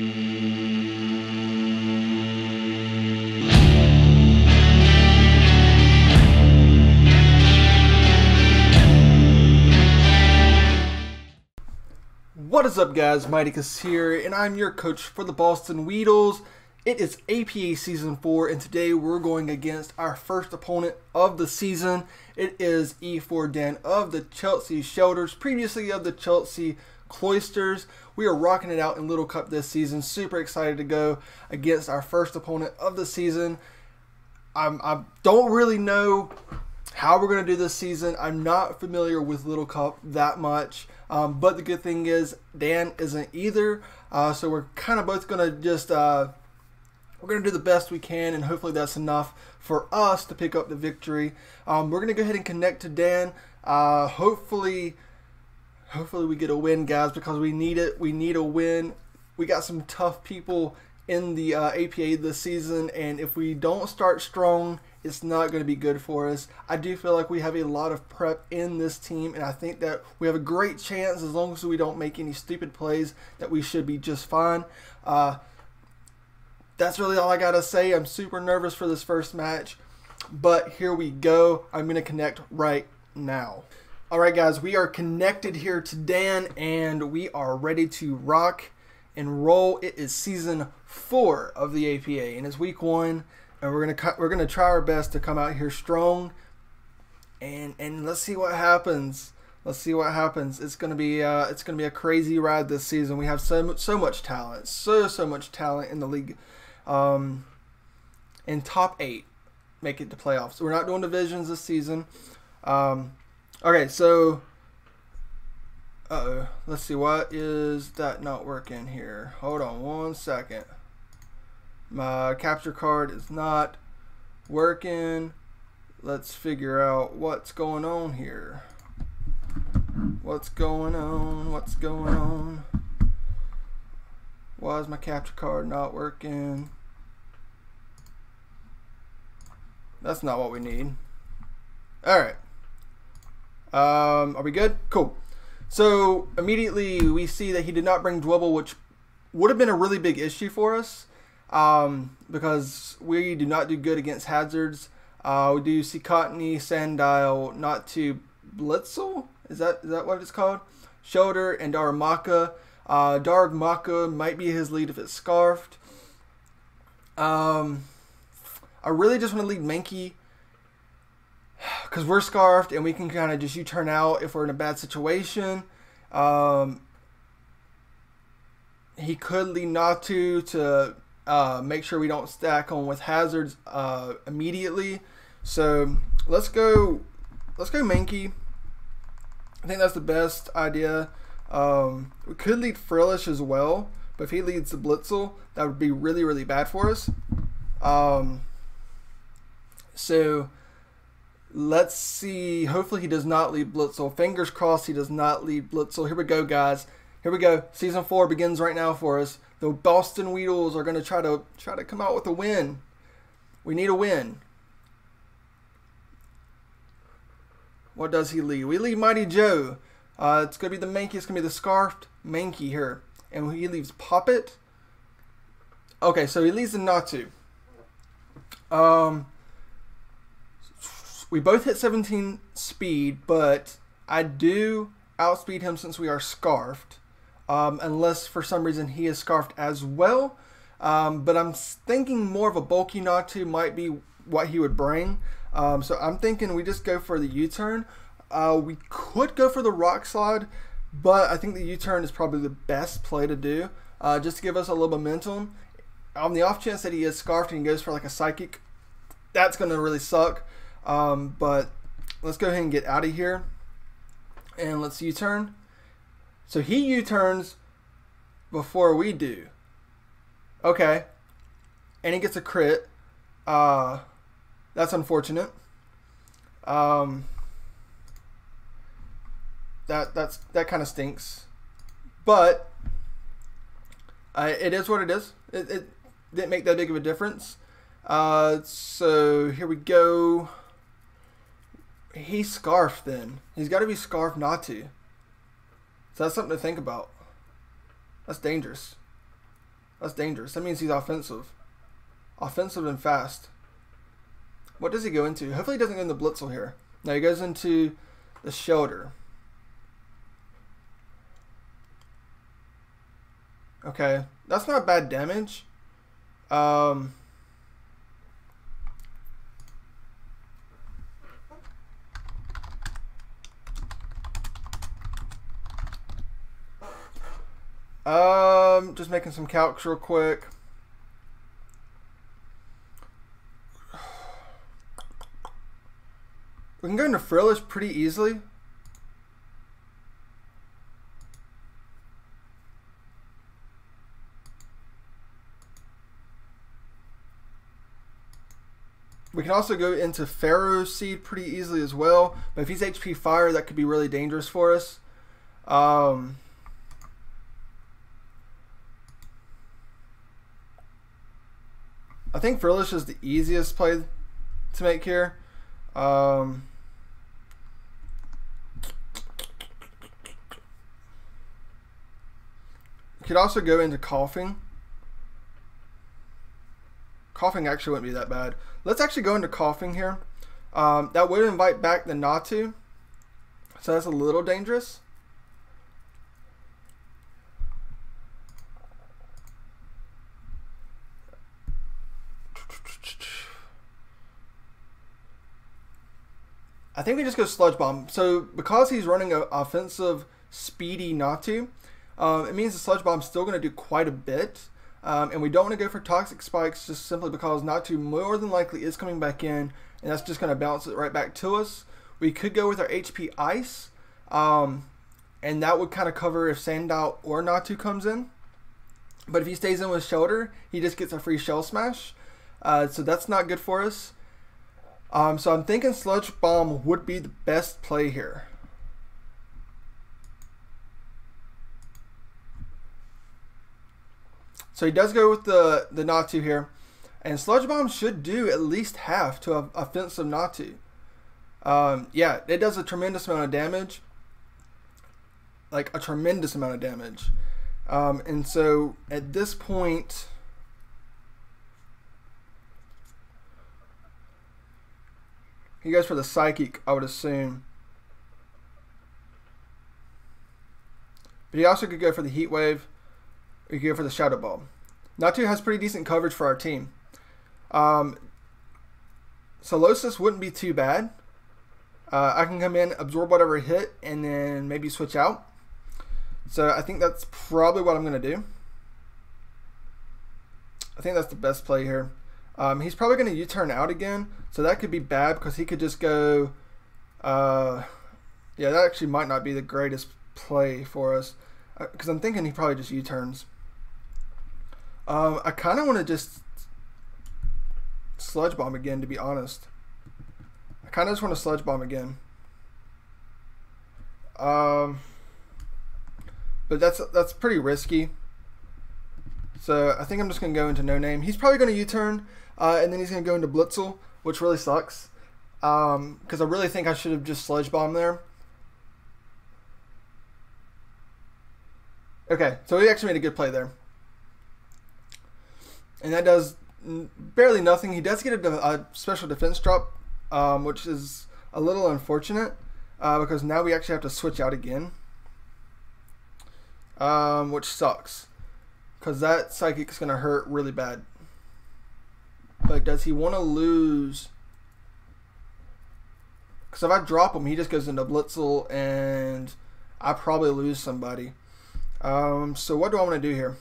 What is up, guys? Miticus here, and I'm your coach for the Boston Weedles. It is APA Season 4, and today we're going against our first opponent of the season. It is E4 Dan of the Chelsea Shellders, previously of the Chelsea Cloisters. We are rocking it out in Little Cup this season. Super excited to go against our first opponent of the season. I don't really know how we're going to do this season. I'm not familiar with Little Cup that much. But the good thing is Dan isn't either, so we're kind of both going to just we're going to do the best we can, and hopefully that's enough for us to pick up the victory. We're going to go ahead and connect to Dan. Hopefully we get a win, guys, because we need it. We need a win. We got some tough people in the APA this season, and if we don't start strong, it's not going to be good for us. I do feel like we have a lot of prep in this team, and I think that we have a great chance, as long as we don't make any stupid plays, that we should be just fine. That's really all I got to say. I'm super nervous for this first match, but here we go. I'm going to connect right now. Alright, guys, we are connected here to Dan, and we are ready to rock and roll. It is Season 4 of the APA, and it's Week 1. And we're gonna try our best to come out here strong, and let's see what happens. Let's see what happens. It's gonna be a crazy ride this season. We have so much talent, so much talent in the league. In top 8 make it to playoffs. We're not doing divisions this season. Okay, so let's see, what is that not working here? Hold on one second. My capture card is not working. Let's figure out what's going on here. What's going on? What's going on? Why is my capture card not working? That's not what we need. Alright. Are we good? Cool. So immediately we see that he did not bring Dwebble, which would have been a really big issue for us. Because we do not do good against hazards. We do see Cottony, Sandile, not to Blitzel. Is that what it's called? Shoulder and Darmaka. Darmaka might be his lead if it's scarfed. I really just want to lead Mankey, because we're scarfed and we can kind of just U-turn out if we're in a bad situation. He could lead Natu to make sure we don't stack on with hazards immediately. So let's go Mankey. I think that's the best idea. We could lead Frillish as well, but if he leads the Blitzel, that would be really bad for us. So let's see. Hopefully he does not lead Blitzel. Fingers crossed he does not lead Blitzel. Here we go, guys. Here we go. Season 4 begins right now for us. The Boston Weedles are going to try to come out with a win. We need a win. What does he lead? We lead Mighty Joe. It's going to be the Mankey. It's going to be the scarfed Mankey here. And he leaves Poppet. Okay, so he leads the Natu. We both hit 17 speed, but I do outspeed him since we are scarfed. Unless for some reason he is scarfed as well. But I'm thinking more of a bulky Natu might be what he would bring. So I'm thinking we just go for the U-turn. We could go for the rock slide, but I think the U-turn is probably the best play to do, just to give us a little momentum. On the off chance that he is scarfed and he goes for like a psychic, that's going to really suck. But let's go ahead and get out of here, and let's U-turn. So he U-turns before we do. Okay. And he gets a crit. That's unfortunate. That kind of stinks. But it is what it is. It didn't make that big of a difference. So here we go. He's scarfed then. He's got to be scarfed not to. So that's something to think about. That's dangerous. That's dangerous. That means he's offensive. Offensive and fast. What does he go into? Hopefully he doesn't go into Blitzel here. No, he goes into the Shelder. Okay, that's not bad damage. Just making some calcs real quick. We can go into Frillish pretty easily. We can also go into Pharaoh Seed pretty easily as well. But if he's HP Fire, that could be really dangerous for us. I think Frillish is the easiest play to make here. We could also go into Coughing. Coughing actually wouldn't be that bad. Let's actually go into Coughing here. That would invite back the Natu, so that's a little dangerous. I think we just go Sludge Bomb. So because he's running an offensive speedy Natu, it means the Sludge Bomb's still going to do quite a bit. And we don't want to go for Toxic Spikes just simply because Natu more than likely is coming back in, and that's just going to bounce it right back to us. We could go with our HP Ice, and that would kind of cover if Sandile or Natu comes in. But if he stays in with Shelter, he just gets a free Shell Smash. So that's not good for us. So I'm thinking Sludge Bomb would be the best play here. So he does go with the Natu here. And Sludge Bomb should do at least half to an offensive Natu. Yeah, it does a tremendous amount of damage. Like a tremendous amount of damage. And so at this point, he goes for the Psychic, I would assume. But he also could go for the Heat Wave. Or he could go for the Shadow Ball. Natu has pretty decent coverage for our team. Solosis wouldn't be too bad. I can come in, absorb whatever hit, and then maybe switch out. So I think that's probably what I'm going to do. I think that's the best play here. He's probably going to U-turn out again, so that could be bad because he could just go... yeah, that actually might not be the greatest play for us because I'm thinking he probably just U-turns. I kind of want to just Sludge Bomb again, to be honest. I kind of just want to Sludge Bomb again. But that's pretty risky. So I think I'm just going to go into No Name. He's probably going to U-turn, and then he's going to go into Blitzel, which really sucks. Because I really think I should have just Sludge Bomb there. Okay, so he actually made a good play there. And that does barely nothing. He does get a special defense drop, which is a little unfortunate, because now we actually have to switch out again. Which sucks. Because that Psychic is going to hurt really bad. But does he want to lose? Because if I drop him, he just goes into Blitzel, and I probably lose somebody. So what do I want to do here?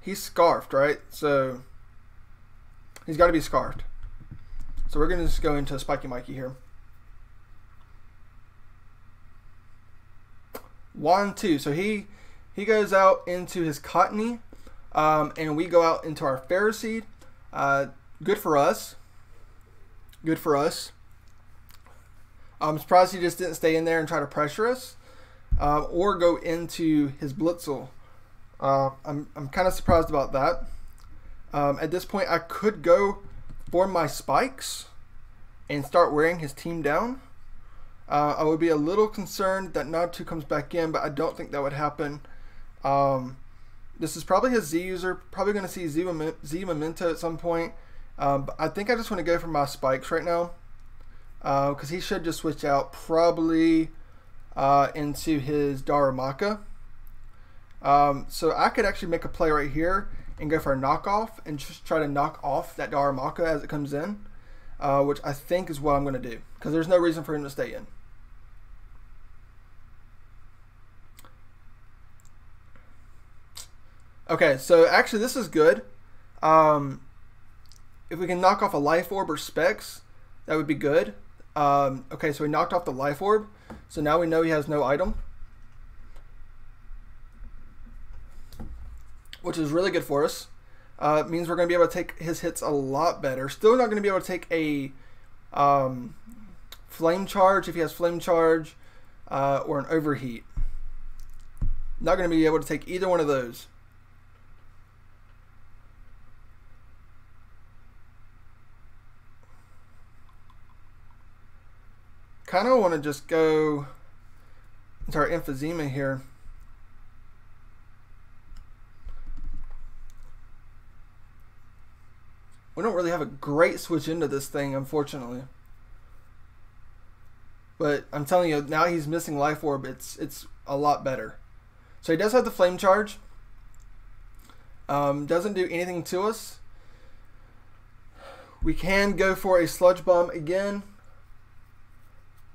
He's Scarfed, right? So he's got to be Scarfed. So we're going to just go into Spiky Mikey here. 1-2. So he goes out into his Cottony, and we go out into our Pharaoh Seed. Good for us. Good for us. I'm surprised he just didn't stay in there and try to pressure us. or go into his Blitzel. I'm kind of surprised about that. At this point, I could go for my spikes and start wearing his team down. I would be a little concerned that Natu comes back in, but I don't think that would happen. This is probably his Z user. Probably going to see Z Memento at some point. But I think I just want to go for my spikes right now, because he should just switch out probably into his Darumaka. So I could actually make a play right here and go for a knockoff and just try to knock off that Darumaka as it comes in, which I think is what I'm going to do, because there's no reason for him to stay in. Okay, so actually this is good. If we can knock off a Life Orb or Specs, that would be good. Okay, so we knocked off the Life Orb, so now we know he has no item, which is really good for us. It means we're going to be able to take his hits a lot better. Still not going to be able to take a Flame Charge if he has Flame Charge, or an Overheat. Not going to be able to take either one of those. Kind of want to just go into our Emphysema here. We don't really have a great switch into this thing, unfortunately. But I'm telling you, now he's missing Life Orb, it's a lot better. So he does have the Flame Charge. Doesn't do anything to us. We can go for a Sludge Bomb again.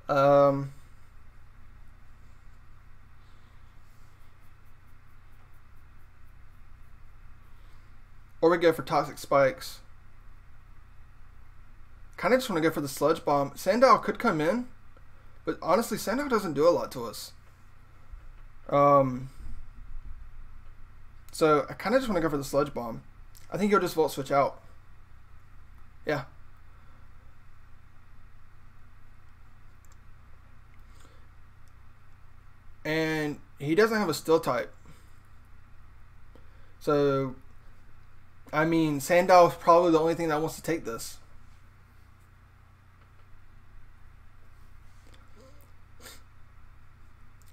Or we go for Toxic Spikes. Kind of just want to go for the Sludge Bomb. Sandile could come in, but honestly, Sandile doesn't do a lot to us. So I kind of just want to go for the Sludge Bomb. I think he'll just Volt Switch out. Yeah. And he doesn't have a Steel type. So, I mean, Sandile is probably the only thing that wants to take this.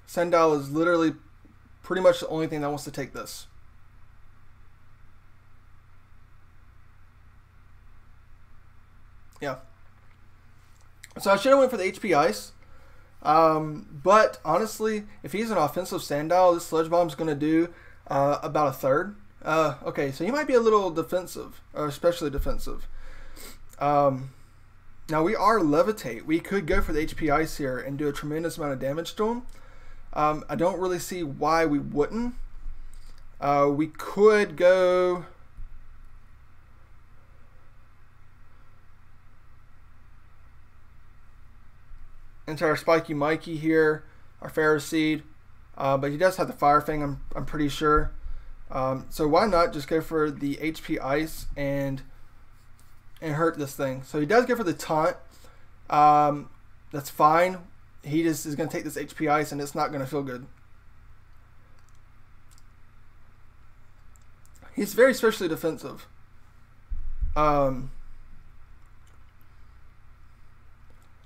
Sandile is literally pretty much the only thing that wants to take this. Yeah. So I should have went for the HP Ice. But honestly, if he's an offensive Sandile, this Sludge Bomb is going to do about a third. Okay, so he might be a little defensive, or especially defensive. Now we are Levitate. We could go for the HP Ice here and do a tremendous amount of damage to him. I don't really see why we wouldn't. We could go... into our Spiky Mikey here, our Ferroseed, but he does have the Fire Fang, I'm pretty sure. So why not just go for the HP Ice and hurt this thing? So he does go for the Taunt. That's fine. He just is going to take this HP Ice and it's not going to feel good. He's very specially defensive.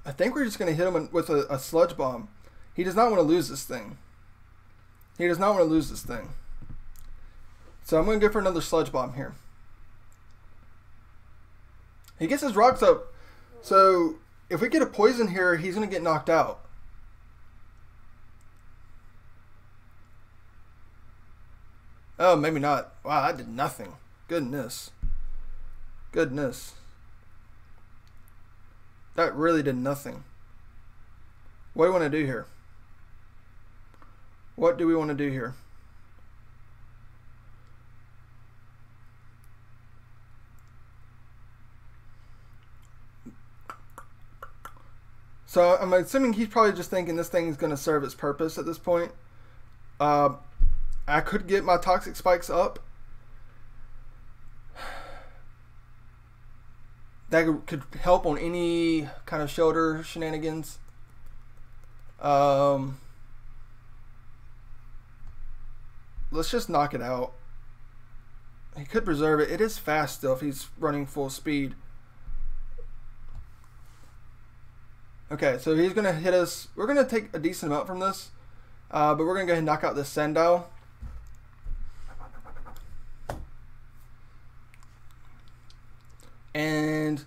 I think we're just going to hit him with a Sludge Bomb. He does not want to lose this thing. He does not want to lose this thing. So I'm going to go for another Sludge Bomb here. He gets his rocks up. So if we get a poison here, he's going to get knocked out. Oh, maybe not. Wow, that did nothing. Goodness. Goodness. That really did nothing. What do we want to do here? What do we want to do here? So I'm assuming he's probably just thinking this thing is going to serve its purpose at this point. I could get my Toxic Spikes up. That could help on any kind of shoulder shenanigans. let's just knock it out. He could preserve it. It is fast still if he's running full speed. Okay, so he's going to hit us. We're going to take a decent amount from this. But we're going to go ahead and knock out this Sandile. And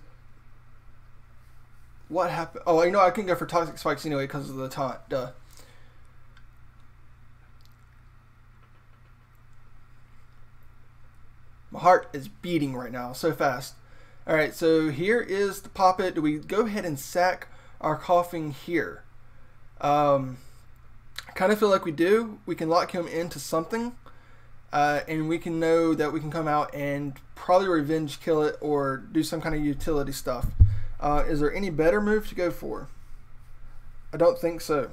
what happened? Oh, you know, I can go for Toxic Spikes anyway because of the taunt. Duh. My heart is beating right now so fast. Alright, so here is the Pop It. Do we go ahead and sack our Coughing here? I kind of feel like we do. We can lock him into something. And we can know that we can come out and probably revenge kill it or do some kind of utility stuff. Is there any better move to go for? I don't think so.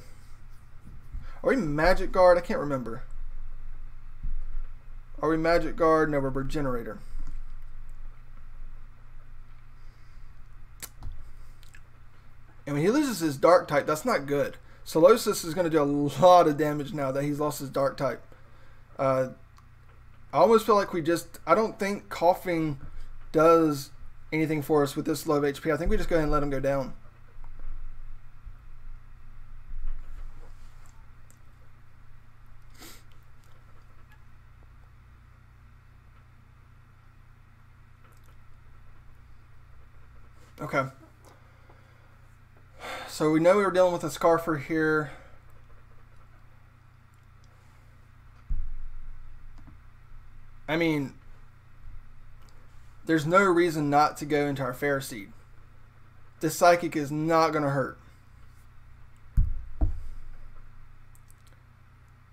Are we Magic Guard? I can't remember. Are we Magic Guard? No, we're Regenerator. And when he loses his Dark type, that's not good. Solosis is going to do a lot of damage now that he's lost his Dark type. I almost feel like I don't think Coughing does anything for us with this low of HP. I think we just go ahead and let him go down. Okay. So we know we were dealing with a Scarfer here. I mean, there's no reason not to go into our Fair Seed. This Psychic is not going to hurt.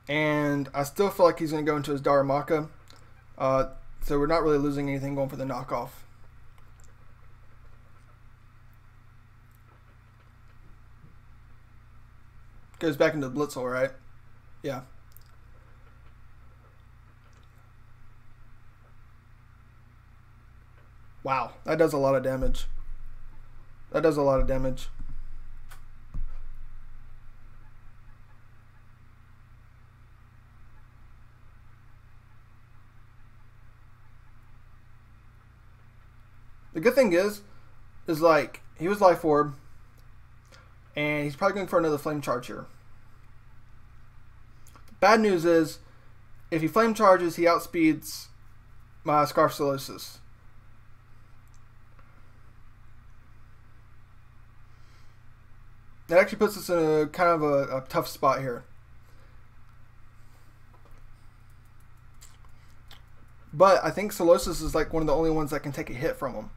And I still feel like he's going to go into his Darumaka. So we're not really losing anything going for the knockoff. Goes back into the Blitzel, right? Yeah. Wow, that does a lot of damage. That does a lot of damage. The good thing is like, he was Life Orb, and he's probably going for another Flame Charge here. Bad news is, if he Flame Charges, he outspeeds my Scarf Solosis. That actually puts us in a kind of a tough spot here. But I think Solosis is like one of the only ones that can take a hit from him.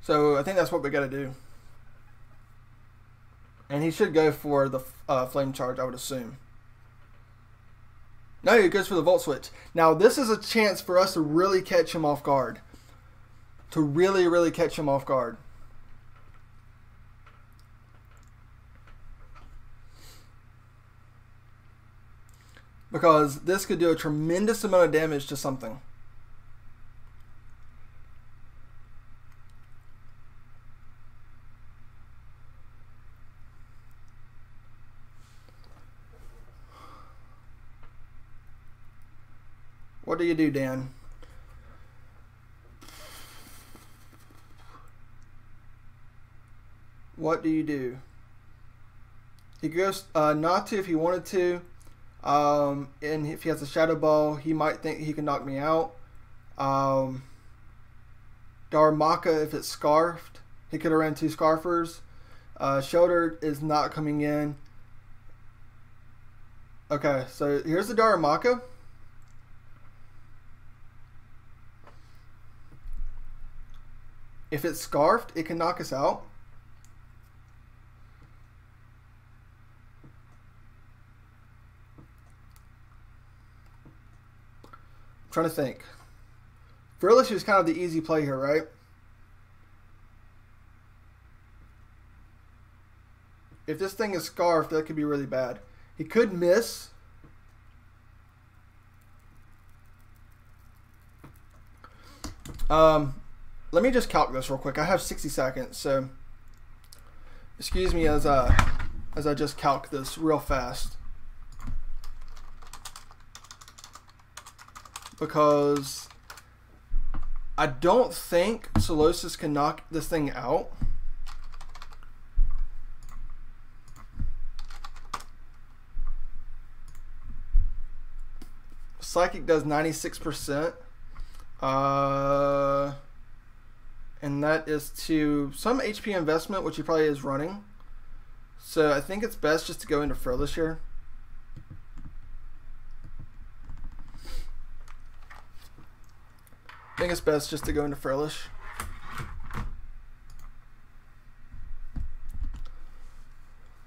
So I think that's what we got to do. And he should go for the Flame Charge, I would assume. No, he goes for the Volt Switch. Now this is a chance for us to really catch him off guard. To really, really catch him off guard. Because this could do a tremendous amount of damage to something. What do you do, Dan? What do you do? He goes not to if he wanted to. And if he has a Shadow Ball, he might think he can knock me out. Darumaka, if it's Scarfed, he could have ran 2 Scarfers. Shelder is not coming in. Okay, so here's the Darumaka. If it's Scarfed, it can knock us out. I'm trying to think. Fearless is kind of the easy play here, right? If this thing is Scarfed, that could be really bad. He could miss. let me just calc this real quick. I have 60 seconds, so excuse me as I just calc this real fast. Because I don't think Solosis can knock this thing out. Psychic does 96%. And that is to some HP investment, which he probably is running. So I think it's best just to go into Frillish here. I think it's best just to go into Frillish.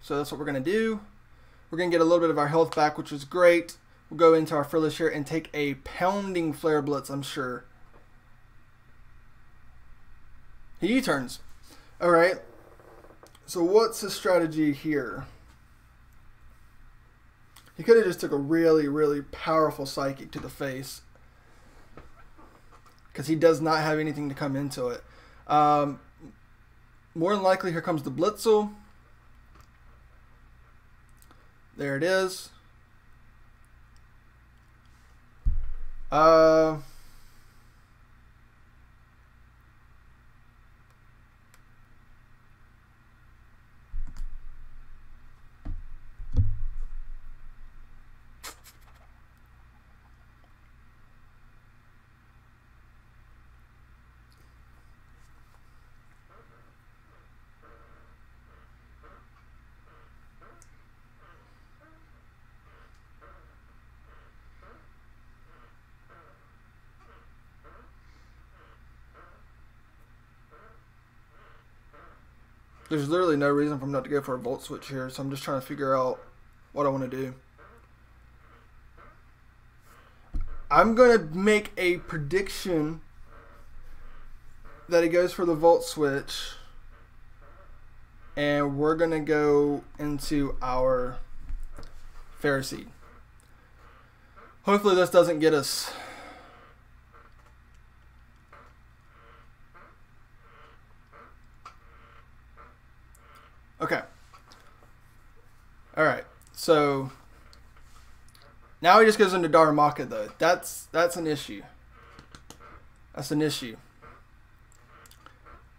So that's what we're going to do. We're going to get a little bit of our health back, which is great. We'll go into our Frillish here and take a pounding Flare Blitz, I'm sure. He U-turns. Alright. So what's his strategy here? He could have just took a really, really powerful Psychic to the face. Because he does not have anything to come into it. More than likely, here comes the Blitzel. There it is. There's literally no reason for him not to go for a Volt Switch here, so I'm just trying to figure out what I want to do. I'm going to make a prediction that he goes for the Volt Switch, and we're going to go into our Ferroseed. Hopefully this doesn't get us... Okay. Alright, so now he just goes into Darumaka though. That's an issue. That's an issue.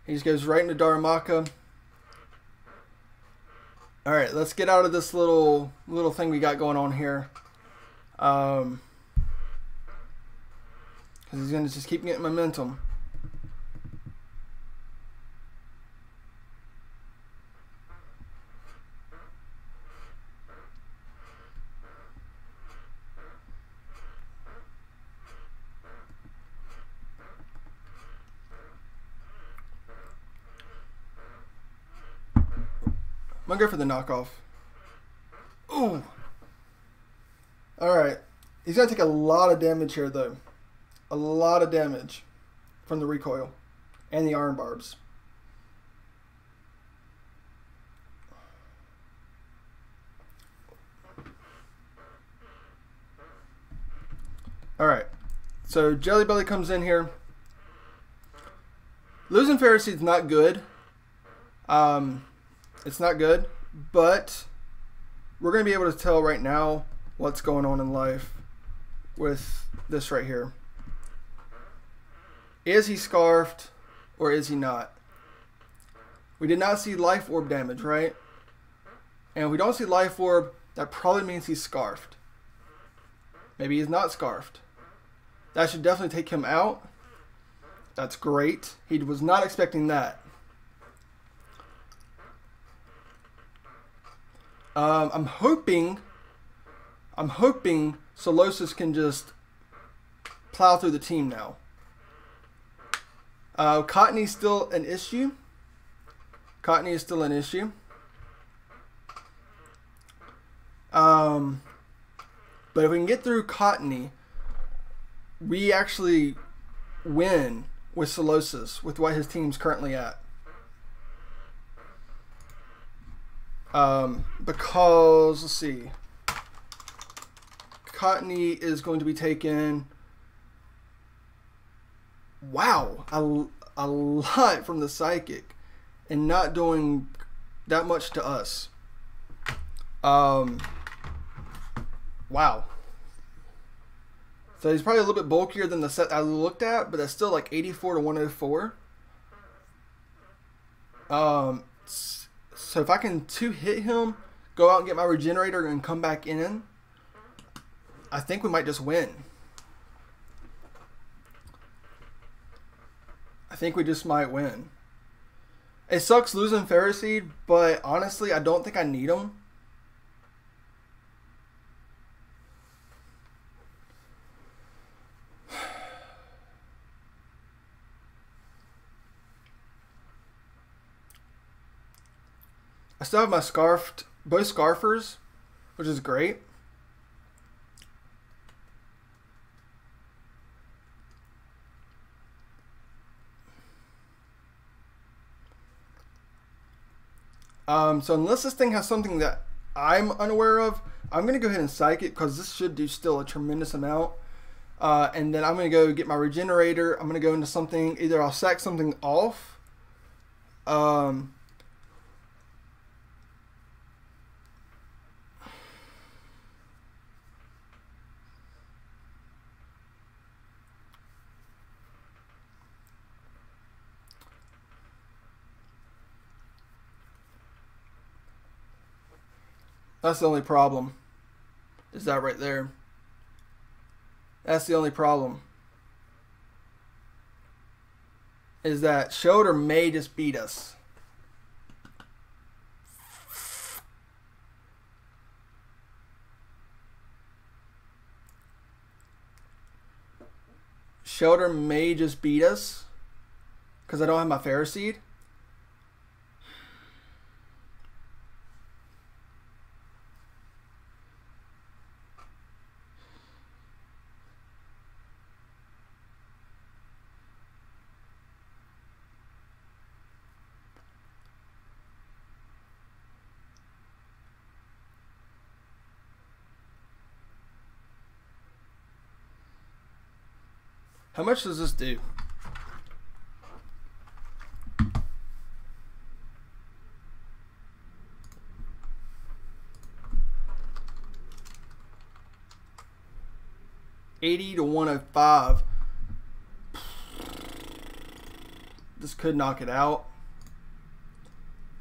He just goes right into Darumaka. Alright, let's get out of this little thing we got going on here. Because he's going to just keep getting momentum. I'm gonna go for the knockoff. Ooh. Alright. He's gonna take a lot of damage here though. A lot of damage from the recoil and the iron barbs. Alright. So Jelly Belly comes in here. Losing Ferroseed's not good. It's not good, but we're going to be able to tell right now what's going on in life with this right here. Is he scarfed or is he not? We did not see life orb damage, right? And if we don't see life orb, that probably means he's scarfed. Maybe he's not scarfed. That should definitely take him out. That's great. He was not expecting that. I'm hoping Solosis can just plow through the team now. Cottony's still an issue. Cottony is still an issue. But if we can get through Cottony, we actually win with Solosis with what his team's currently at. Because, let's see, Cottony is going to be taken, wow, a lot from the Psychic and not doing that much to us. Wow. So he's probably a little bit bulkier than the set I looked at, but that's still like 84 to 104. So if I can 2-hit him, go out and get my regenerator and come back in, I think we might just win. I think we just might win. It sucks losing Ferroseed, but honestly, I don't think I need him. I still have my both Scarfers, which is great. So unless this thing has something that I'm unaware of, I'm going to go ahead and Psych it because this should do still a tremendous amount. And then I'm going to go get my regenerator. I'm going to go into something, either I'll sack something off. That's the only problem. Is that right there? That's the only problem. Is that Shelder may just beat us. Shelder may just beat us because I don't have my Ferroseed. How much does this do? $80 to 105. This could knock it out.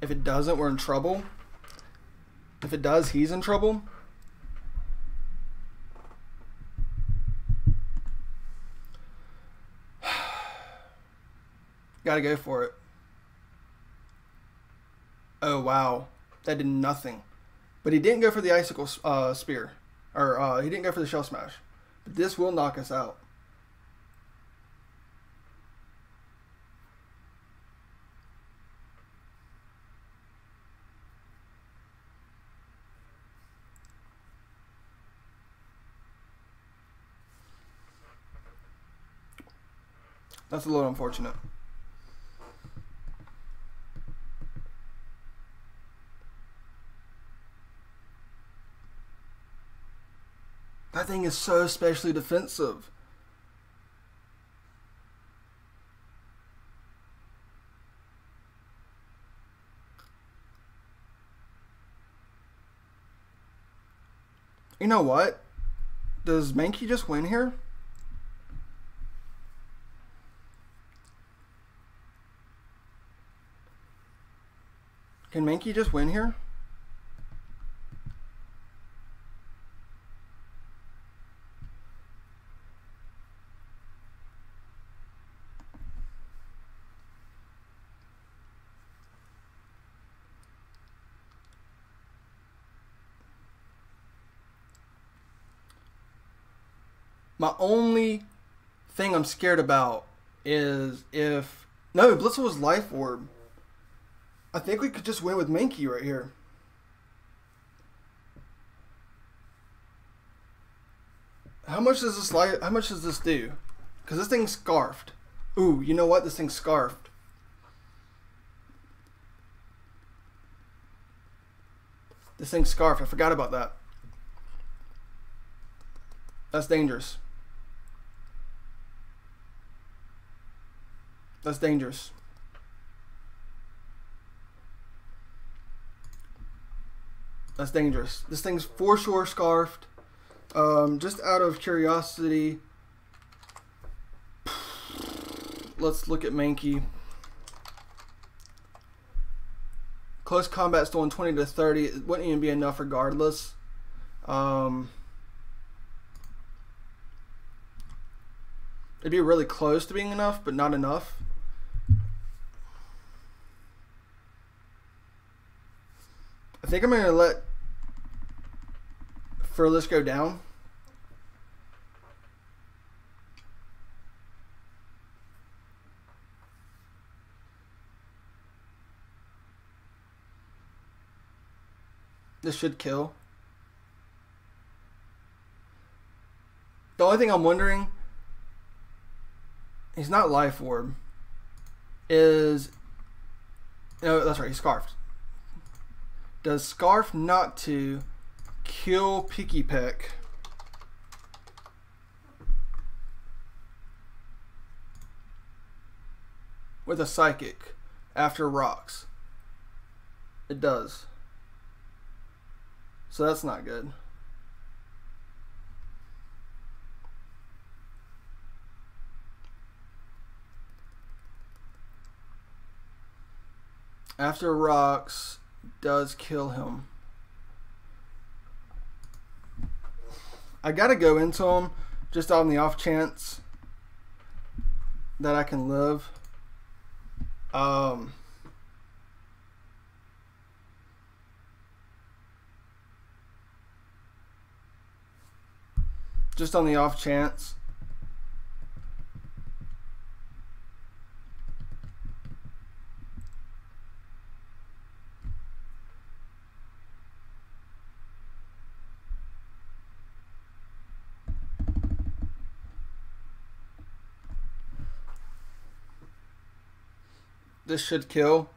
If it doesn't, we're in trouble. If it does, he's in trouble. Gotta go for it. Oh, wow. That did nothing. But he didn't go for the Icicle Spear. Or he didn't go for the Shell Smash. But this will knock us out. That's a little unfortunate. That thing is so especially defensive. You know what? Does Mankey just win here? Can Mankey just win here? My only thing I'm scared about is if... No, Blitzle's Life Orb. I think we could just win with Mankey right here. How much does this do? Because this thing's scarfed. Ooh, you know what? This thing's scarfed. This thing's scarfed. I forgot about that. That's dangerous. That's dangerous. That's dangerous. This thing's for sure scarfed. Just out of curiosity, let's look at Mankey. Close combat stolen 20 to 30. It wouldn't even be enough regardless. It'd be really close to being enough, but not enough. I think I'm going to let Furless go down. This should kill. The only thing I'm wondering, he's not Life Orb, is, no, that's right, he's Scarfed. Does Scarf not to kill Picky Peck? With a Psychic after rocks? It does. So that's not good. After rocks does kill him. I gotta go into him just on the off chance that I can live. Just on the off chance. This should kill.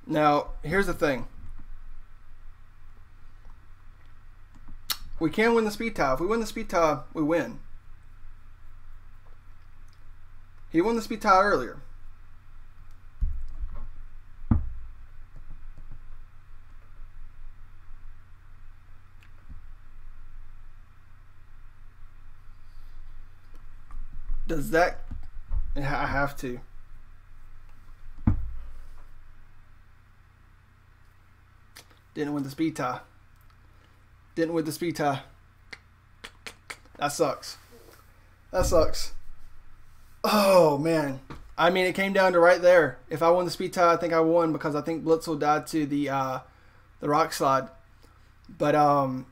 Now, here's the thing. We can win the speed tie. If we win the speed tie, we win. He won the speed tie earlier. Does that... I have to. Didn't win the speed tie. Didn't win the speed tie. That sucks. That sucks. Oh, man. I mean, it came down to right there. If I won the speed tie, I think I won because I think Blitzel died to the rock slide. But,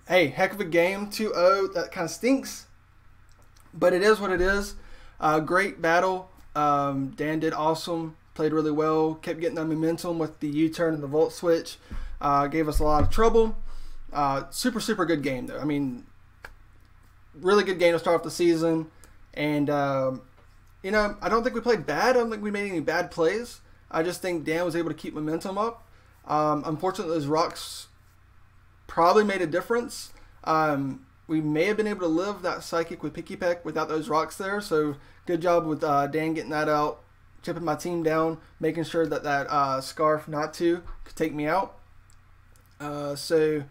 hey, heck of a game. 2-0. That kind of stinks. But it is what it is. Great battle. Dan did awesome. Played really well. Kept getting that momentum with the U-turn and the volt switch. Gave us a lot of trouble. Super good game, though. I mean, really good game to start off the season. And, you know, I don't think we played bad. I don't think we made any bad plays. I just think Dan was able to keep momentum up. Unfortunately, those rocks probably made a difference. We may have been able to live that Psychic with Picky Peck without those rocks there. So good job with Dan getting that out, chipping my team down, making sure that that Scarf not to could take me out. So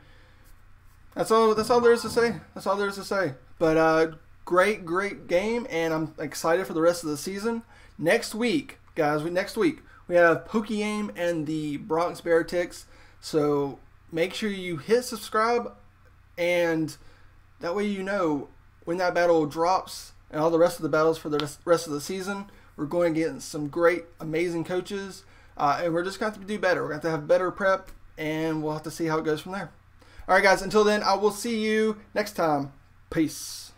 that's all there is to say. That's all there is to say. But great game, and I'm excited for the rest of the season. Next week, guys, next week we have Pokeaim and the Bronx Bearticks. So make sure you hit subscribe, and that way you know when that battle drops and all the rest of the battles for the rest of the season. We're going to get some great, amazing coaches, and we're just going to have to do better. We're going to have better prep, and we'll have to see how it goes from there. All right, guys, until then, I will see you next time. Peace.